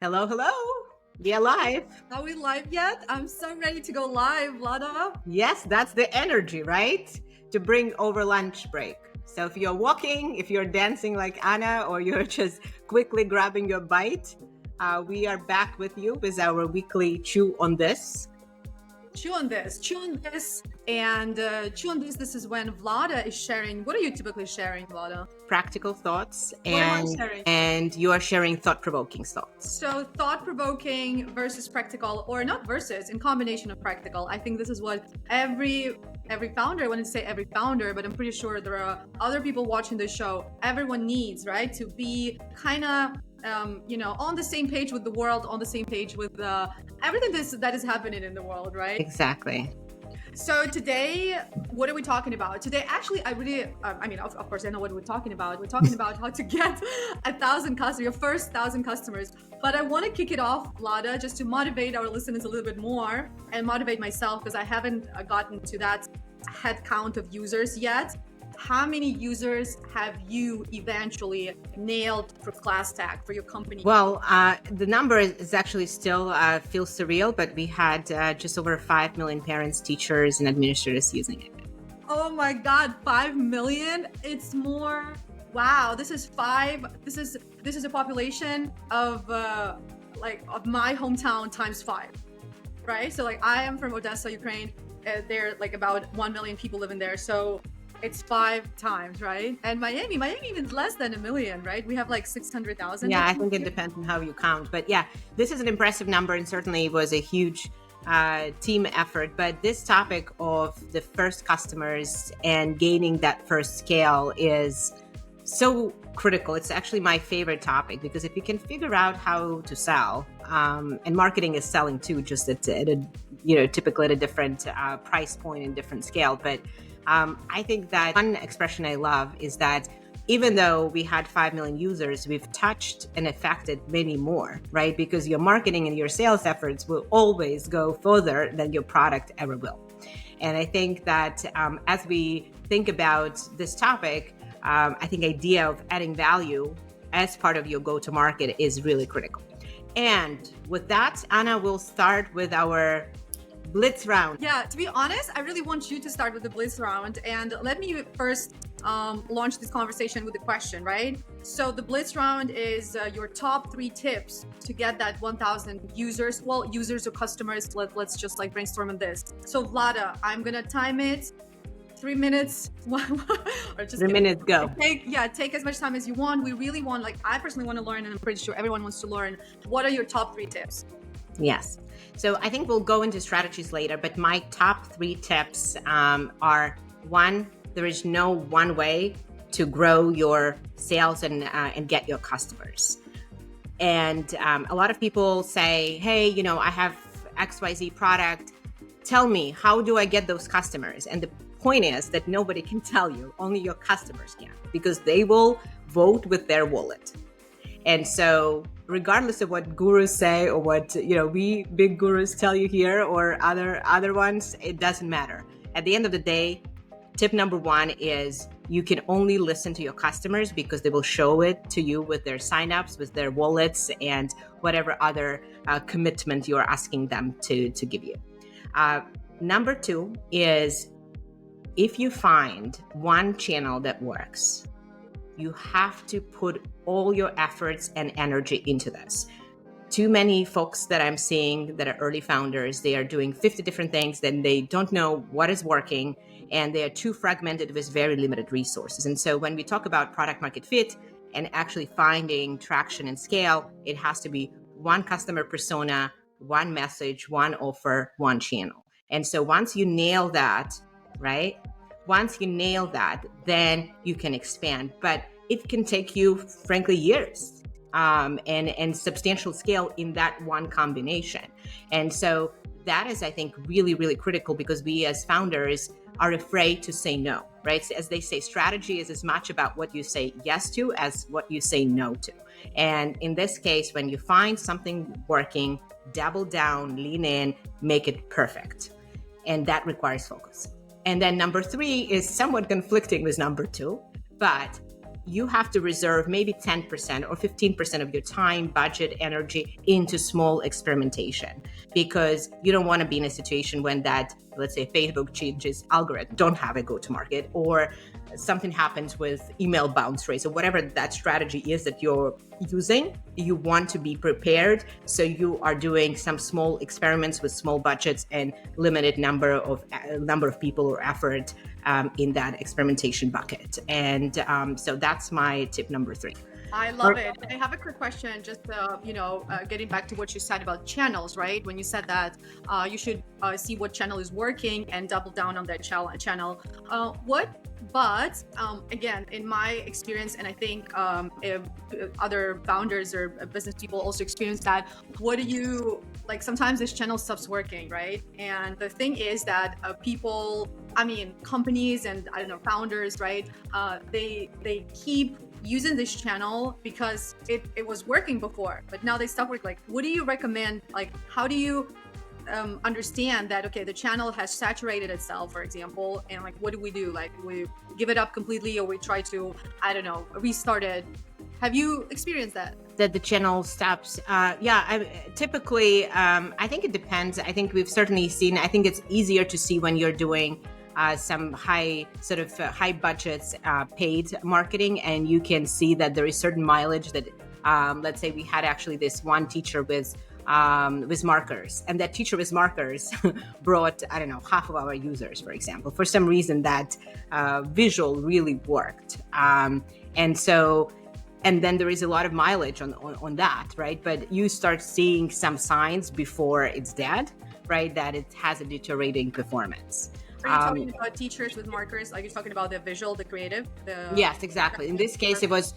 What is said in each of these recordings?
Hello, hello. We are live. Are we live yet? I'm so ready to go live, Vlada. Yes, that's the energy, right? To bring over lunch break. So if you're walking, if you're dancing like Anna, or you're just quickly grabbing your bite, we are back with you with our weekly Chew on This. Chew on this, and chew on this. This is when Vlada is sharing. What are you typically sharing, Vlada? Practical thoughts, What am I sharing? and you are sharing thought-provoking thoughts. So thought-provoking versus practical, or not versus, in combination of practical. I think this is what every founder, I wouldn't say every founder, but I'm pretty sure there are other people watching this show. Everyone needs, right, to be kind of on the same page with the world, on the same page with everything that is happening in the world, right? Exactly. So today, what are we talking about? Today, actually, of course, I know what we're talking about. We're talking about how to get 1,000 customers, your first 1,000 customers. But I want to kick it off, Vlada, just to motivate our listeners a little bit more and motivate myself, because I haven't gotten to that head count of users yet. How many users have you eventually nailed for ClassTag for your company? Well, the number is actually still feels surreal, but we had just over 5 million parents, teachers, and administrators using it. Oh my God, 5 million? It's more. Wow, this is a population of my hometown times 5, right? So I am from Odessa, Ukraine. There are about 1 million people living there. So it's 5 times, right? And Miami even less than 1 million, right? We have 600,000. Yeah, I think it depends on how you count. But yeah, this is an impressive number, and certainly was a huge team effort. But this topic of the first customers and gaining that first scale is so critical. It's actually my favorite topic, because if you can figure out how to sell, and marketing is selling too, just at a typically at a different price point and different scale. But I think that one expression I love is that even though we had 5 million users, we've touched and affected many more, right? Because your marketing and your sales efforts will always go further than your product ever will. And I think that as we think about this topic, I think idea of adding value as part of your go-to-market is really critical. And with that, Anna, we'll start with our Blitz round. Yeah, to be honest, I really want you to start with the Blitz round. And let me first launch this conversation with a question, right? So the Blitz round is your top 3 tips to get that 1,000 users. Well, users or customers, let's just brainstorm on this. So Vlada, I'm going to time it 3 minutes. Or just 3 minutes, go. Take as much time as you want. We really want, I personally want to learn, and I'm pretty sure everyone wants to learn. What are your top 3 tips? Yes. So I think we'll go into strategies later, but my top 3 tips are: 1, there is no one way to grow your sales and get your customers. And a lot of people say, hey, I have XYZ product. Tell me, how do I get those customers? And the point is that nobody can tell you, only your customers can, because they will vote with their wallet. And so regardless of what gurus say, or what we big gurus tell you here, or other ones, it doesn't matter. At the end of the day, tip number 1 is you can only listen to your customers, because they will show it to you with their signups, with their wallets, and whatever other commitment you're asking them to give you. Number 2 is, if you find one channel that works, you have to put all your efforts and energy into this. Too many folks that I'm seeing that are early founders, they are doing 50 different things, then they don't know what is working, and they are too fragmented with very limited resources. And so when we talk about product market fit and actually finding traction and scale, it has to be one customer persona, one message, one offer, one channel. And so once you nail that, right? Once you nail that, then you can expand. But it can take you, frankly, years and substantial scale in that one combination. And so that is, I think, really, really critical, because we as founders are afraid to say no, right? So as they say, strategy is as much about what you say yes to as what you say no to. And in this case, when you find something working, double down, lean in, make it perfect. And that requires focus. And then number 3 is somewhat conflicting with number 2, but you have to reserve maybe 10% or 15% of your time, budget, energy into small experimentation, because you don't want to be in a situation when that, let's say, Facebook changes algorithm, don't have a go-to-market, or something happens with email bounce rates, or whatever that strategy is that you're using. You want to be prepared, so you are doing some small experiments with small budgets and limited number of people or effort in that experimentation bucket. And so that's my tip number 3. I love it. I have a quick question, just getting back to what you said about channels, right? When you said that you should see what channel is working and double down on that channel. But again, in my experience, and I think if other founders or business people also experience that, what do you, like, sometimes this channel stops working, right? And the thing is that companies and founders, right? They keep using this channel because it was working before, but now they stop working. Like, what do you recommend? Like, how do you understand that, okay, the channel has saturated itself, for example, and like, what do we do? Like, we give it up completely, or we try to, restart it? Have you experienced that? That the channel stops? Typically, I think it depends. I think we've certainly seen, I think it's easier to see when you're doing some high budgets paid marketing, and you can see that there is certain mileage that, let's say we had actually this one teacher with markers, and that teacher with markers brought, half of our users, for example. For some reason that visual really worked. And then there is a lot of mileage on that, right? But you start seeing some signs before it's dead, right? That it has a deteriorating performance. Are you talking about teachers with markers? Are you talking about the visual, the creative? Yes, exactly. In this case, it was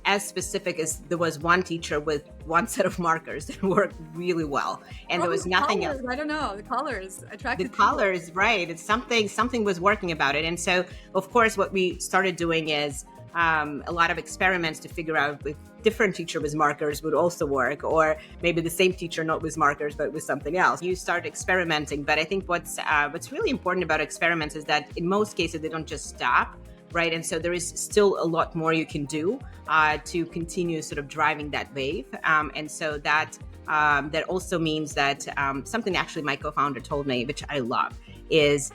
as specific as there was one teacher with one set of markers that worked really well, and there was nothing else. I don't know. The colors attracted. The colors, right? It's something was working about it, and so of course, what we started doing is a lot of experiments to figure out if different teacher with markers would also work, or maybe the same teacher not with markers but with something else. You start experimenting, but I think what's really important about experiments is that in most cases they don't just stop, right? And so there is still a lot more you can do to continue sort of driving that wave, and so that also means that something actually my co-founder told me, which I love, is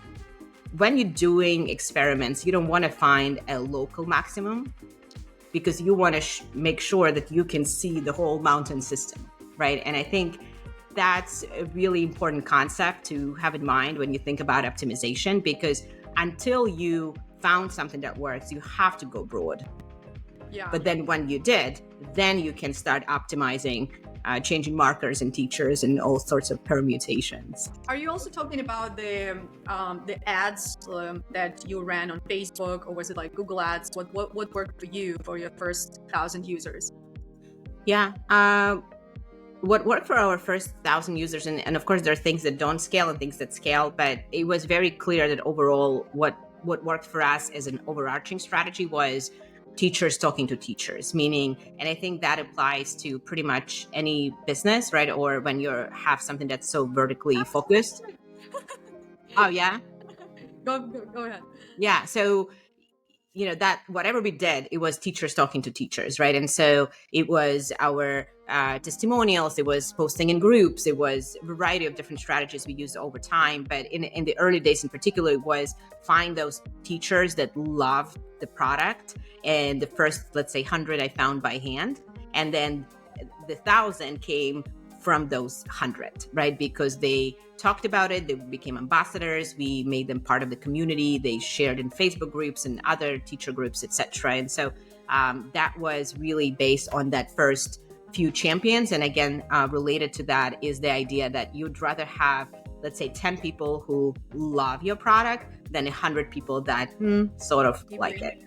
when you're doing experiments, you don't want to find a local maximum, because you want to make sure that you can see the whole mountain system, right? And I think that's a really important concept to have in mind when you think about optimization, because until you found something that works, you have to go broad. Yeah. But then when you did, then you can start optimizing, changing markers and teachers and all sorts of permutations. Are you also talking about the ads that you ran on Facebook, or was it like Google Ads? What worked for you for your first 1,000 users? Yeah. What worked for our first 1,000 users, and of course there are things that don't scale and things that scale, but it was very clear that overall what worked for us as an overarching strategy was teachers talking to teachers, meaning, and I think that applies to pretty much any business, right? Or when you have something that's so vertically focused. Oh yeah? Go ahead. Yeah. So, that whatever we did, it was teachers talking to teachers, right? And so it was our testimonials, it was posting in groups, it was a variety of different strategies we used over time. But in the early days in particular, it was find those teachers that love the product. And the first, let's say, 100 I found by hand. And then the 1,000 came from those 100, right? Because they talked about it, they became ambassadors, we made them part of the community, they shared in Facebook groups and other teacher groups, etc. And so that was really based on that first few champions. And again, related to that is the idea that you'd rather have, let's say, 10 people who love your product than 100 people that sort of like it.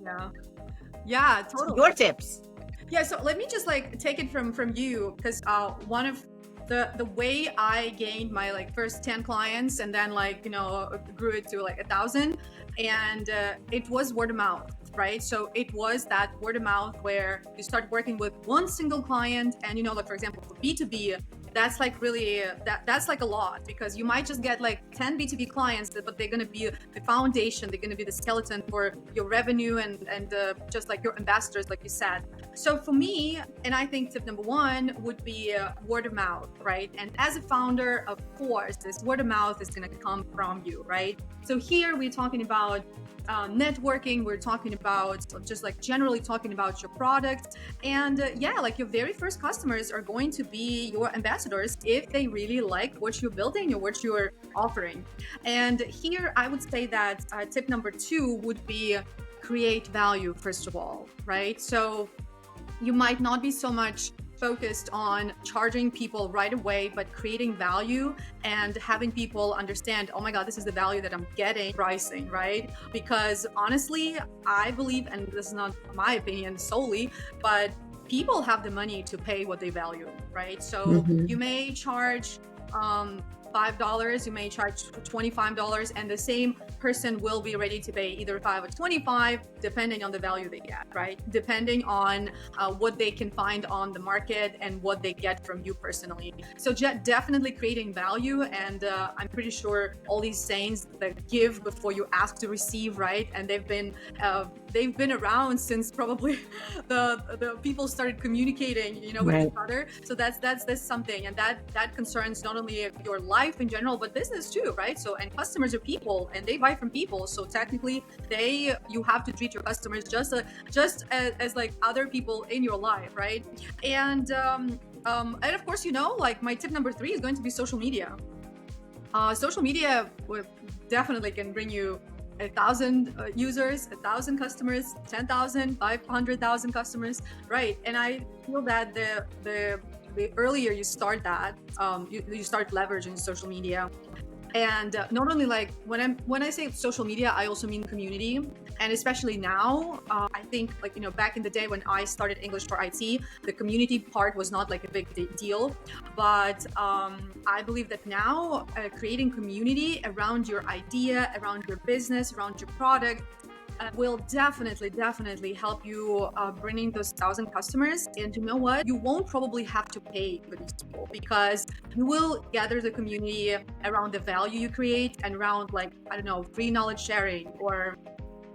Yeah, totally. Your tips. Yeah, so let me just take it from you, because one of the way I gained my first 10 clients and then grew it to 1,000, and it was word of mouth, right? So it was that word of mouth where you start working with one single client, and for example, for B2B, that's like really that's like a lot, because you might just get like 10 B2B clients, but they're going to be the foundation, they're going to be the skeleton for your revenue and just like your ambassadors, like you said. So for me, and I think tip number one would be word of mouth, right? And as a founder, of course, this word of mouth is going to come from you, right? So here we're talking about networking, we're talking about just like generally talking about your product. And like your very first customers are going to be your ambassadors if they really like what you're building or what you're offering. And here I would say that tip number two would be create value, first of all, right? So you might not be so much focused on charging people right away, but creating value and having people understand, oh my God, this is the value that I'm getting, pricing, right? Because honestly, I believe, and this is not my opinion solely, but people have the money to pay what they value, right? So you may charge $5, you may charge $25, and the same person will be ready to pay either 5 or 25, depending on the value they get, right? Depending on what they can find on the market and what they get from you personally. So definitely creating value, and I'm pretty sure all these sayings that give before you ask to receive, right? And they've been around since probably the people started communicating, with each other. So that's something, and that concerns not only your life in general, but business too, right? So, and customers are people, and they buy from people. So technically, you have to treat your customers just as like other people in your life, right? And of course, like my tip number 3 is going to be social media. Social media definitely can bring you 1,000 users, 1,000 customers, 10,000, 500,000 customers, right? And I feel that the earlier you start that, you start leveraging social media. And not only like when I say social media, I also mean community. And especially now, I think like, back in the day when I started English for IT, the community part was not like a big deal. But I believe that now creating community around your idea, around your business, around your product, will definitely help you bringing those 1,000 customers. And you know what? You won't probably have to pay for these people, because you will gather the community around the value you create and around like, I don't know, free knowledge sharing or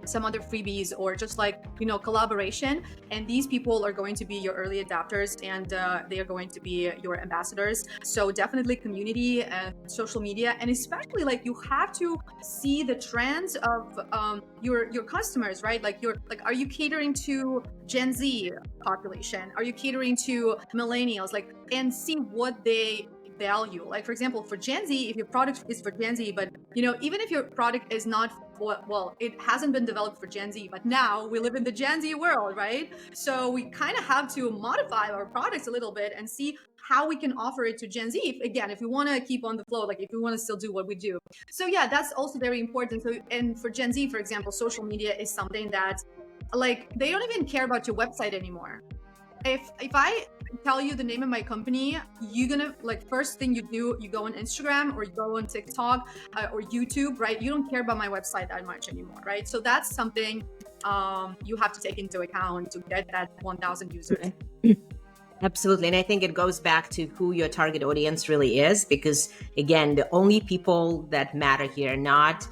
some other freebies, or just like, collaboration. And these people are going to be your early adopters, and they are going to be your ambassadors. So definitely community and social media. And especially like you have to see the trends of your customers, right? Like are you catering to Gen Z population? Are you catering to millennials? Like, and see what they value. Like, for example, for Gen Z, if your product is for Gen Z, but even if your product is not it hasn't been developed for Gen Z, but now we live in the Gen Z world, right? So we kind of have to modify our products a little bit and see how we can offer it to Gen Z. If we want to keep on the flow, like if we want to still do what we do. So yeah, that's also very important. So, and for Gen Z, for example, social media is something that like, they don't even care about your website anymore. If I tell you the name of my company, you're gonna like, first thing you do, you go on Instagram or you go on TikTok or YouTube, right? You don't care about my website that much anymore, right? So that's something you have to take into account to get that 1,000 users. Absolutely. And I think it goes back to who your target audience really is, because again, the only people that matter here, not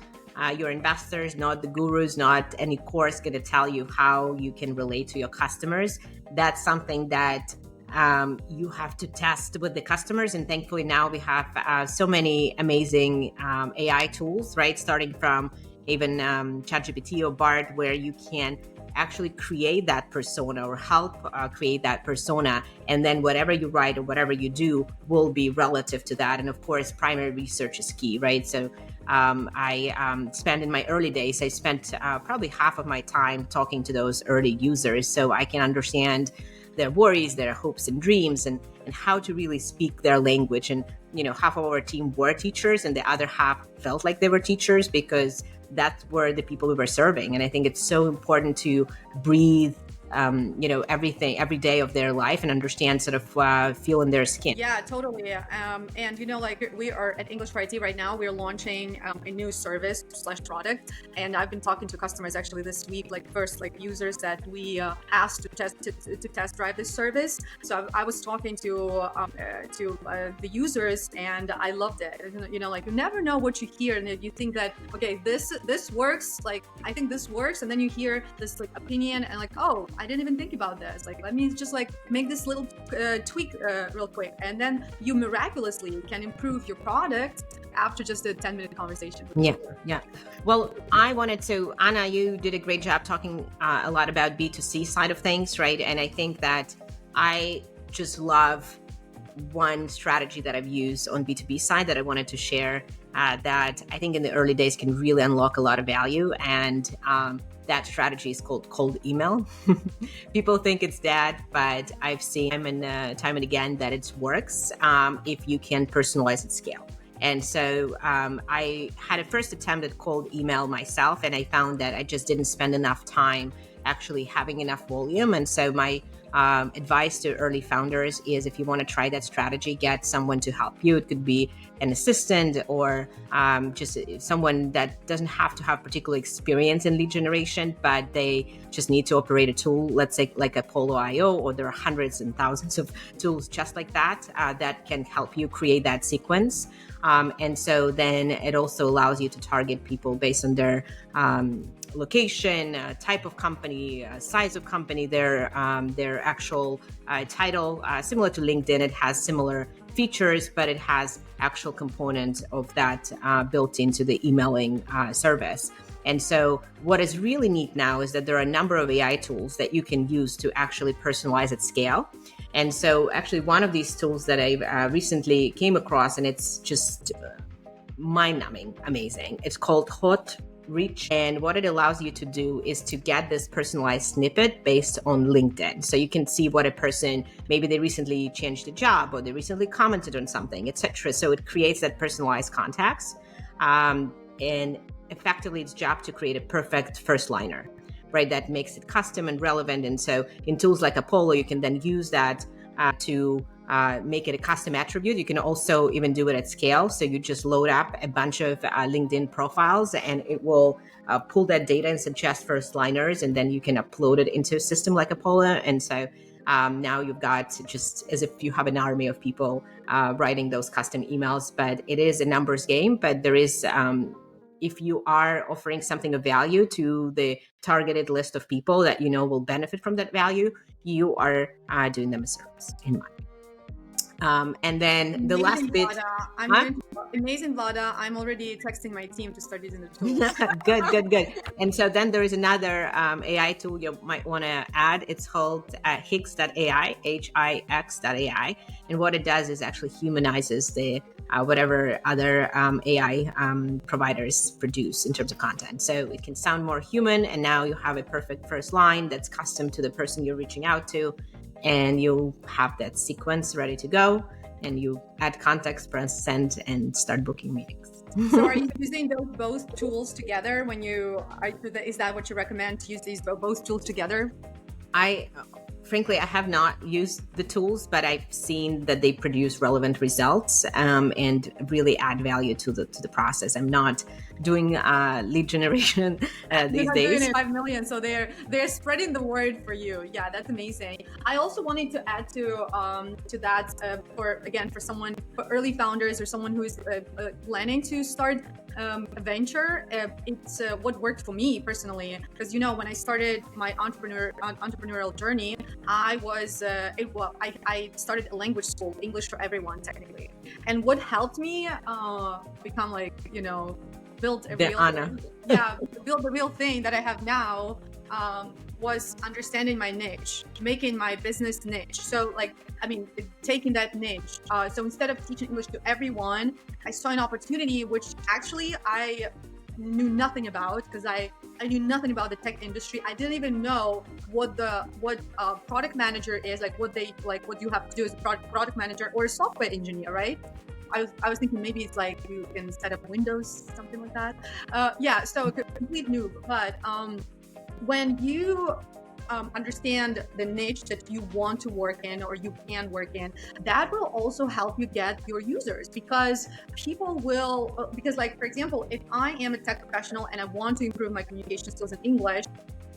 your investors, not the gurus, not any course going to tell you how you can relate to your customers. That's something that you have to test with the customers. And thankfully now we have so many amazing AI tools, right? Starting from even ChatGPT or Bard, where you can actually create that persona or help create that persona. And then whatever you write or whatever you do will be relative to that. And of course, primary research is key, right? So I spent in my early days, I spent probably half of my time talking to those early users so I can understand their worries, their hopes and dreams, and how to really speak their language. And, half of our team were teachers and the other half felt like they were teachers because that's where the people we were serving. And I think it's so important to breathe everything every day of their life and understand sort of feel in their skin. Yeah, totally. And like we are at English for IT right now, we're launching a new service / product. And I've been talking to customers actually this week, like first like users that we asked to test drive this service. So I was talking to the users, and I loved it. Like you never know what you hear, and if you think that okay, this works, like I think this works, and then you hear this like opinion, and like, oh, I didn't even think about this. Like let me just like make this little tweak real quick, and then you miraculously can improve your product after just a 10-minute conversation. Yeah. Well, I wanted to, Anna, you did a great job talking a lot about B2C side of things, right? And I think that I just love one strategy that I've used on B2B side that I wanted to share that I think in the early days can really unlock a lot of value. And that strategy is called cold email. People think it's dead, but I've seen time and again that it works if you can personalize at scale. And so I had a first attempt at cold email myself, and I found that I just didn't spend enough time actually having enough volume. And so my advice to early founders is if you want to try that strategy, get someone to help you. It could be an assistant or just someone that doesn't have to have particular experience in lead generation, but they just need to operate a tool, let's say like Apollo.io, or there are hundreds and thousands of tools just like that that can help you create that sequence. And so then it also allows you to target people based on their location, type of company, size of company, their actual title. Similar to LinkedIn, it has similar features, but it has actual component of that built into the emailing service. And so what is really neat now is that there are a number of AI tools that you can use to actually personalize at scale. And so actually one of these tools that I recently came across, and it's just mind-numbing, amazing. It's called Hot Reach. And what it allows you to do is to get this personalized snippet based on LinkedIn. So you can see what a person, maybe they recently changed a job or they recently commented on something, etc. So it creates that personalized context. And effectively it's job to create a perfect first liner, right? That makes it custom and relevant. And so in tools like Apollo, you can then use that to make it a custom attribute. You can also even do it at scale. So you just load up a bunch of LinkedIn profiles and it will pull that data and suggest first liners. And then you can upload it into a system like Apollo. And so now you've got just as if you have an army of people writing those custom emails, but it is a numbers game. But there is, if you are offering something of value to the targeted list of people that you know will benefit from that value, you are doing them a service in mind. And then amazing, the last bit. Amazing, Vlada. I'm already texting my team to start using the tool. Good. And so then there is another AI tool you might want to add. It's called Hix.ai, HIX.ai. And what it does is actually humanizes the whatever other AI providers produce in terms of content. So it can sound more human, and now you have a perfect first line that's custom to the person you're reaching out to, and you'll have that sequence ready to go, and you add context, press send, and start booking meetings. So are you using those both tools together when you are, is that what you recommend, to use these both tools together? Frankly, I have not used the tools, but I've seen that they produce relevant results and really add value to the process. I'm not doing lead generation these days. Doing 5 million, so they're spreading the word for you. Yeah, that's amazing. I also wanted to add to that for someone, for early founders or someone who is planning to start a venture. It's what worked for me personally, because when I started my entrepreneurial journey, I started a language school, English for everyone technically. And what helped me become build a real thing that I have now was understanding my niche, making my business niche. So taking that niche. So instead of teaching English to everyone, I saw an opportunity which actually I knew nothing about, because I knew nothing about the tech industry. I didn't even know what product manager is, what you have to do as a product manager or a software engineer, right? I was thinking maybe it's like you can set up Windows, something like that. So complete noob. But when you understand the niche that you want to work in or you can work in, that will also help you get your users, because people will, because like, for example, if I am a tech professional and I want to improve my communication skills in English,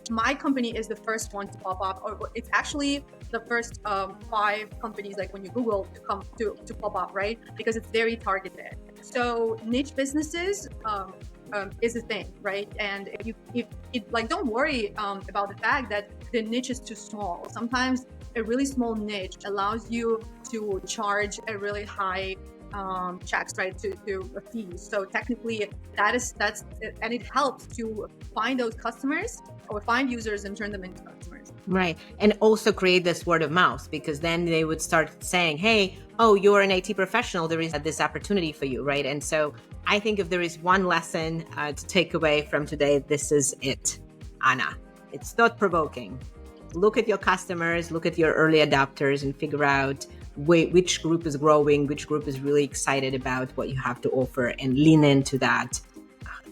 my company is the first one to pop up, or it's actually the first 5 companies, like when you Google, to come to pop up, right? Because it's very targeted. So niche businesses is a thing, right? And if like, don't worry about the fact that the niche is too small. Sometimes a really small niche allows you to charge a really high checks, right, to a fee. So technically that's and it helps to find those customers or find users and turn them into customers. Right. And also create this word of mouth, because then they would start saying, hey, oh, you're an IT professional, there is this opportunity for you, right? And so I think if there is one lesson to take away from today, this is it, Anna. It's thought-provoking. Look at your customers, look at your early adopters, and figure out which group is growing, which group is really excited about what you have to offer, and lean into that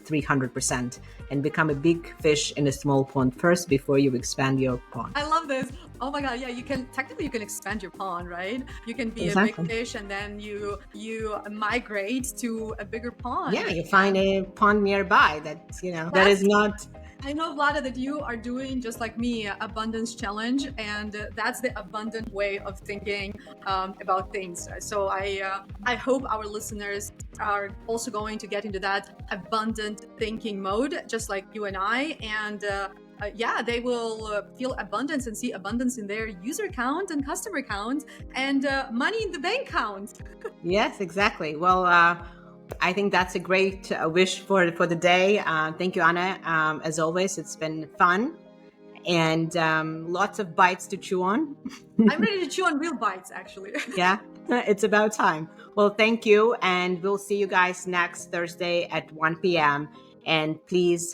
300% and become a big fish in a small pond first before you expand your pond. I love this. Oh my God. Yeah, you can expand your pond, right? You can be Exactly. a big fish and then you migrate to a bigger pond. Yeah, you find a pond nearby that, that is not. I know, Vlada, that you are doing, just like me, abundance challenge, and that's the abundant way of thinking about things. So I hope our listeners are also going to get into that abundant thinking mode, just like you and I. And yeah, they will feel abundance and see abundance in their user count and customer count and money in the bank count. Yes, exactly. Well, I think that's a great wish for the day. Thank you, Anna. As always, it's been fun and lots of bites to chew on. I'm ready to chew on real bites, actually. Yeah, it's about time. Well, thank you. And we'll see you guys next Thursday at 1 p.m. And please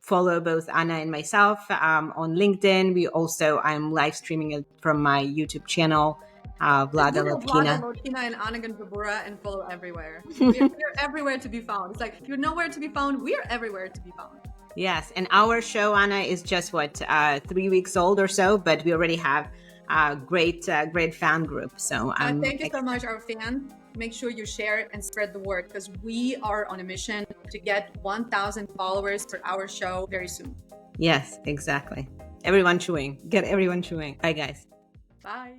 follow both Anna and myself on LinkedIn. I'm live streaming it from my YouTube channel. Vlada, Lotkina. Vlada, Lotkina, and Gandrabura, and follow everywhere. We're everywhere to be found. It's like, you're nowhere to be found. We're everywhere to be found. Yes, and our show, Anna, is just 3 weeks old or so, but we already have a great fan group. So thank you so much, our fan. Make sure you share and spread the word, because we are on a mission to get 1,000 followers for our show very soon. Yes, exactly. Everyone chewing. Get everyone chewing. Bye, guys. Bye.